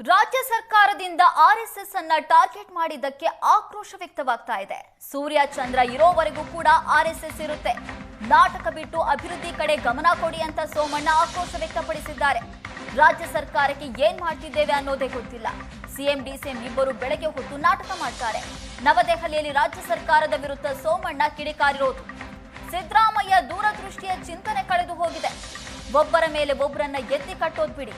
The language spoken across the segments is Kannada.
ರಾಜ್ಯ ಸರ್ಕಾರದಿಂದ ಆರ್ಎಸ್ಎಸ್ ಅನ್ನ ಟಾರ್ಗೆಟ್ ಮಾಡಿದ್ದಕ್ಕೆ ಆಕ್ರೋಶ ವ್ಯಕ್ತವಾಗ್ತಾ ಇದೆ. ಸೂರ್ಯ ಚಂದ್ರ ಇರೋವರೆಗೂ ಕೂಡ ಆರ್ಎಸ್ಎಸ್ ಇರುತ್ತೆ, ನಾಟಕ ಬಿಟ್ಟು ಅಭಿವೃದ್ಧಿ ಕಡೆ ಗಮನ ಕೊಡಿ ಅಂತ ಸೋಮಣ್ಣ ಆಕ್ರೋಶ ವ್ಯಕ್ತಪಡಿಸಿದ್ದಾರೆ. ರಾಜ್ಯ ಸರ್ಕಾರಕ್ಕೆ ಏನ್ ಮಾಡ್ತಿದ್ದೇವೆ ಅನ್ನೋದೇ ಗೊತ್ತಿಲ್ಲ. ಸಿಎಂ ಡಿಸಿಎಂ ಇಬ್ಬರು ಬೆಳಗ್ಗೆ ಹೊತ್ತು ನಾಟಕ ಮಾಡ್ತಾರೆ. ನವದೆಹಲಿಯಲ್ಲಿ ರಾಜ್ಯ ಸರ್ಕಾರದ ವಿರುದ್ಧ ಸೋಮಣ್ಣ ಕಿಡಿಕಾರಿರೋದು. ಸಿದ್ದರಾಮಯ್ಯ ದೂರದೃಷ್ಟಿಯ ಚಿಂತನೆ ಕಳೆದು ಹೋಗಿದೆ. ಒಬ್ಬರ ಮೇಲೆ ಒಬ್ಬರನ್ನ ಎತ್ತಿ ಕಟ್ಟೋದ್ ಬಿಡಿ.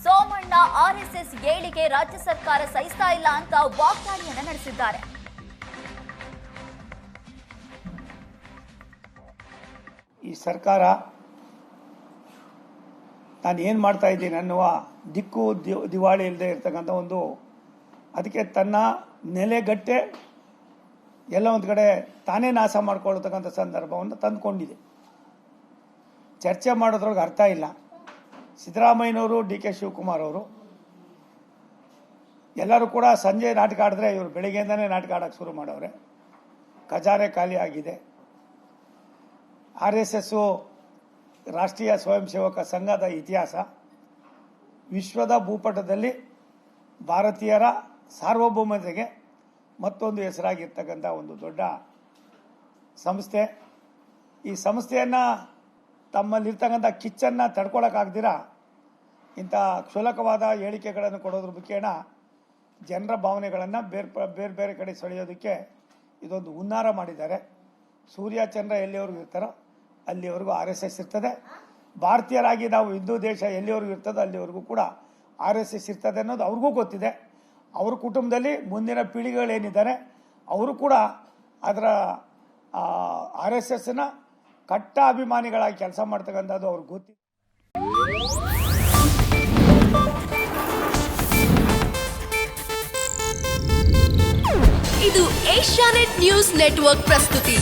ಸೋಮಣ್ಣ ಆರ್ಎಸ್ಎಸ್ ಏಳಿಗೆ ರಾಜ್ಯ ಸರ್ಕಾರ ಸಹಿಸ್ತಾ ಇಲ್ಲ ಅಂತ ವಾಗ್ದಾಳಿಯನ್ನ ನಡೆಸಿದ್ದಾರೆ. ಈ ಸರ್ಕಾರ ನಾನು ಏನು ಮಾಡ್ತಾ ಇದ್ದೀನಿ ಅನ್ನುವ ದಿಕ್ಕು ದಿವಾಳಿ ಇಲ್ಲದೆ ಇರ್ತಕ್ಕಂಥ ಒಂದು, ಅದಕ್ಕೆ ತನ್ನ ನೆಲೆಗಟ್ಟೆ ಎಲ್ಲ ಒಂದು ಕಡೆ ತಾನೇ ನಾಶ ಮಾಡ್ಕೊಳ್ತಕ್ಕಂಥ ಸಂದರ್ಭವನ್ನು ತಂದುಕೊಂಡಿದೆ. ಚರ್ಚೆ ಮಾಡೋದ್ರೊಳಗೆ ಅರ್ಥ ಇಲ್ಲ. ಸಿದ್ದರಾಮಯ್ಯನವರು, ಡಿ ಕೆ ಶಿವಕುಮಾರ್ ಅವರು ಎಲ್ಲರೂ ಕೂಡ ಸಂಜೆ ನಾಟಕ ಆಡಿದ್ರೆ ಇವರು ಬೆಳಿಗ್ಗೆಯಿಂದನೇ ನಾಟಕ ಆಡೋಕ್ಕೆ ಶುರು ಮಾಡವ್ರೆ. ಖಜಾನೆ ಖಾಲಿ ಆಗಿದೆ. RSSು ರಾಷ್ಟ್ರೀಯ ಸ್ವಯಂ ಸೇವಕ ಸಂಘದ ಇತಿಹಾಸ ವಿಶ್ವದ ಭೂಪಟದಲ್ಲಿ ಭಾರತೀಯರ ಸಾರ್ವಭೌಮತೆಗೆ ಮತ್ತೊಂದು ಹೆಸರಾಗಿರ್ತಕ್ಕಂಥ ಒಂದು ದೊಡ್ಡ ಸಂಸ್ಥೆ. ಈ ಸಂಸ್ಥೆಯನ್ನು ತಮ್ಮಲ್ಲಿರ್ತಕ್ಕಂಥ ಕಿಚ್ಚನ್ನು ತಡ್ಕೊಳಕ್ಕಾಗ್ದಿರ ಇಂಥ ಕ್ಷುಲ್ಲಕವಾದ ಹೇಳಿಕೆಗಳನ್ನು ಕೊಡೋದ್ರ ಮುಖೇನ ಜನರ ಭಾವನೆಗಳನ್ನು ಬೇರೆ ಬೇರೆ ಕಡೆ ಸೆಳೆಯೋದಕ್ಕೆ ಇದೊಂದು ಹುನ್ನಾರ ಮಾಡಿದ್ದಾರೆ. ಸೂರ್ಯ ಚಂದ್ರ ಎಲ್ಲಿವರೆಗೂ ಇರ್ತಾರೋ ಅಲ್ಲಿವರೆಗೂ RSS ಇರ್ತದೆ. ಭಾರತೀಯರಾಗಿ ನಾವು ಹಿಂದೂ ದೇಶ ಎಲ್ಲಿವರೆಗೂ ಇರ್ತದೋ ಅಲ್ಲಿವರೆಗೂ ಕೂಡ RSS ಇರ್ತದೆ ಅನ್ನೋದು ಅವ್ರಿಗೂ ಗೊತ್ತಿದೆ. ಅವ್ರ ಕುಟುಂಬದಲ್ಲಿ ಮುಂದಿನ ಪೀಳಿಗೆಗಳೇನಿದ್ದಾರೆ ಅವರು ಕೂಡ ಅದರ RSSನ ಕಟ್ಟ ಅಭಿಮಾನಿಗಳಾಗಿ ಕೆಲಸ ಮಾಡ್ತಕ್ಕಂಥದ್ದು ಅವ್ರಿಗೆ ಗೊತ್ತಿದೆ. ಇದು ಏಷ್ಯಾನೆಟ್ ನ್ಯೂಸ್ ನೆಟ್ವರ್ಕ್ ಪ್ರಸ್ತುತಿ.